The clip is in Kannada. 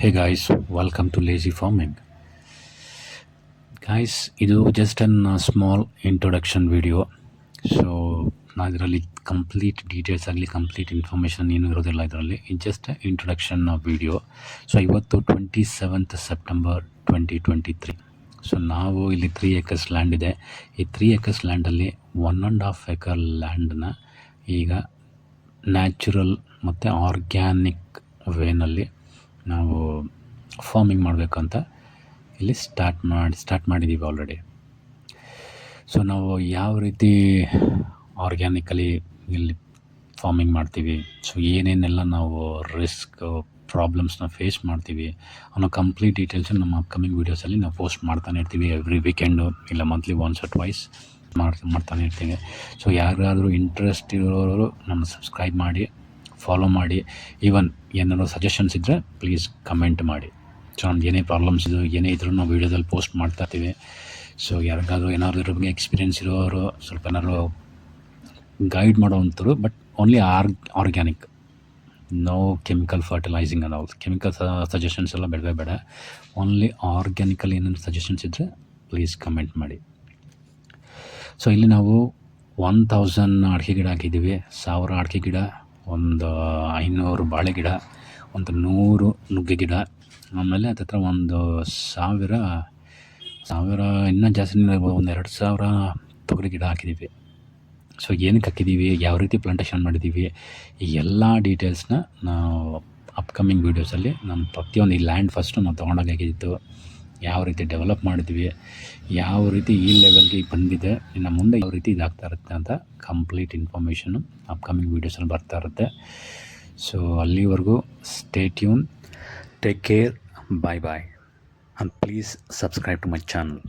Hey guys, welcome to Lazy Farming. Guys, ಇದು just an small introduction video. So ನಾನು ಇದರಲ್ಲಿ ಕಂಪ್ಲೀಟ್ ಡೀಟೇಲ್ಸ್ ಆಗಲಿ ಕಂಪ್ಲೀಟ್ ಇನ್ಫಾರ್ಮೇಷನ್ ಏನೂ ಇರೋದಿಲ್ಲ ಇದರಲ್ಲಿ. ಇದು ಜಸ್ಟ್ ಇಂಟ್ರೊಡಕ್ಷನ್ ವಿಡಿಯೋ. ಸೊ ಇವತ್ತು 27th September 2023. ಸೊ ನಾವು ಇಲ್ಲಿ 3 acres ಲ್ಯಾಂಡ್ ಇದೆ. ಈ 3 acres ಲ್ಯಾಂಡಲ್ಲಿ 1.5 acre ಲ್ಯಾಂಡನ್ನ ಈಗ ನ್ಯಾಚುರಲ್ ಮತ್ತು ಆರ್ಗ್ಯಾನಿಕ್ ವೇನಲ್ಲಿ ನಾವು ಫಾರ್ಮಿಂಗ್ ಮಾಡಬೇಕು ಅಂತ ಇಲ್ಲಿ ಸ್ಟಾರ್ಟ್ ಮಾಡಿದ್ದೀವಿ ಆಲ್ರೆಡಿ. ಸೊ ನಾವು ಯಾವ ರೀತಿ ಆರ್ಗ್ಯಾನಿಕಲಿ ಇಲ್ಲಿ ಫಾರ್ಮಿಂಗ್ ಮಾಡ್ತೀವಿ, ಸೊ ಏನೇನೆಲ್ಲ ನಾವು ರಿಸ್ಕ್ ಪ್ರಾಬ್ಲಮ್ಸ್ನ ಫೇಸ್ ಮಾಡ್ತೀವಿ ಅನ್ನೋ ಕಂಪ್ಲೀಟ್ ಡೀಟೇಲ್ಸು ನಮ್ಮ ಅಪ್ಕಮಿಂಗ್ ವೀಡಿಯೋಸಲ್ಲಿ ನಾವು ಪೋಸ್ಟ್ ಮಾಡ್ತಾನೆ ಇರ್ತೀವಿ. ಎವ್ರಿ ವೀಕೆಂಡು ಇಲ್ಲ ಮಂತ್ಲಿ ಒನ್ಸ್ ಆರ್ ಟ್ವೈಸ್ ಮಾಡ್ತಾನೆ ಇರ್ತೀವಿ. ಸೊ ಯಾರಾದರೂ ಇಂಟ್ರೆಸ್ಟ್ ಇರೋರು ನಮ್ಮ ಸಬ್ಸ್ಕ್ರೈಬ್ ಮಾಡಿ, ಫಾಲೋ ಮಾಡಿ. ಈವನ್ ಏನಾದರೂ ಸಜೆಷನ್ಸ್ ಇದ್ದರೆ ಪ್ಲೀಸ್ ಕಮೆಂಟ್ ಮಾಡಿ. ಸೊ ನಮ್ದು ಏನೇ ಪ್ರಾಬ್ಲಮ್ಸ್ ಏನೇ ಇದ್ರೂ ನಾವು ವೀಡಿಯೋದಲ್ಲಿ ಪೋಸ್ಟ್ ಮಾಡ್ತಾ ಇರ್ತೀವಿ. ಸೊ ಯಾರಿಗಾದ್ರೂ ಏನಾದರೂ ಇದ್ರ ಬಗ್ಗೆ ಎಕ್ಸ್ಪೀರಿಯೆನ್ಸ್ ಇರೋರು, ಸ್ವಲ್ಪ ಏನಾದ್ರು ಗೈಡ್ ಮಾಡೋವಂಥರು, but only organic, no chemical fertilising ಅನ್ನೋ ಕೆಮಿಕಲ್ ಸಜೆಷನ್ಸ್ ಎಲ್ಲ ಬೇಡ. ಓನ್ಲಿ ಆರ್ಗ್ಯಾನಿಕಲ್ಲಿ ಏನೇನು ಸಜೆಷನ್ಸ್ ಇದ್ದರೆ ಪ್ಲೀಸ್ ಕಮೆಂಟ್ ಮಾಡಿ. ಸೊ ಇಲ್ಲಿ ನಾವು 1000 ಅಡಿಕೆ ಗಿಡ ಹಾಕಿದ್ದೀವಿ, 1000 ಅಡಿಕೆ ಗಿಡ, ಒಂದು 500 ಬಾಳೆ ಗಿಡ, ಒಂದು 100 ನುಗ್ಗೆ ಗಿಡ, ಆಮೇಲೆ ಹತ್ತಿರ ಒಂದು 1000 ಇನ್ನೂ ಜಾಸ್ತಿ ಇರ್ಬೋದು, ಒಂದು 2000 ತೊಗರಿ ಗಿಡ ಹಾಕಿದ್ದೀವಿ. ಸೊ ಏನಕ್ಕೆ ಹಾಕಿದ್ದೀವಿ, ಯಾವ ರೀತಿ ಪ್ಲಾಂಟೇಷನ್ ಮಾಡಿದ್ದೀವಿ, ಈ ಎಲ್ಲ ಡೀಟೇಲ್ಸ್ನ ನಾವು ಅಪ್ಕಮಿಂಗ್ ವೀಡಿಯೋಸಲ್ಲಿ ನಮ್ಮ ಪ್ರತಿಯೊಂದು ಈ ಲ್ಯಾಂಡ್ ಫಸ್ಟು ನಾವು ತೊಗೊಂಡಾಗಿದ್ದು, ಯಾವ ರೀತಿ ಡೆವಲಪ್ ಮಾಡಿದ್ವಿ, ಯಾವ ರೀತಿ ಈ ಲೆವೆಲ್ಗೆ ಬಂದಿದೆ, ಇನ್ನು ಮುಂದೆ ಯಾವ ರೀತಿ ಇದಾಗ್ತಾ ಇರುತ್ತೆ ಅಂತ ಕಂಪ್ಲೀಟ್ ಇನ್ಫಾರ್ಮೇಷನು ಅಪ್ಕಮಿಂಗ್ ವೀಡಿಯೋಸಲ್ಲಿ ಬರ್ತಾ ಇರುತ್ತೆ. ಸೊ ಅಲ್ಲಿವರೆಗೂ stay tune, take care, bye, and please subscribe to my channel.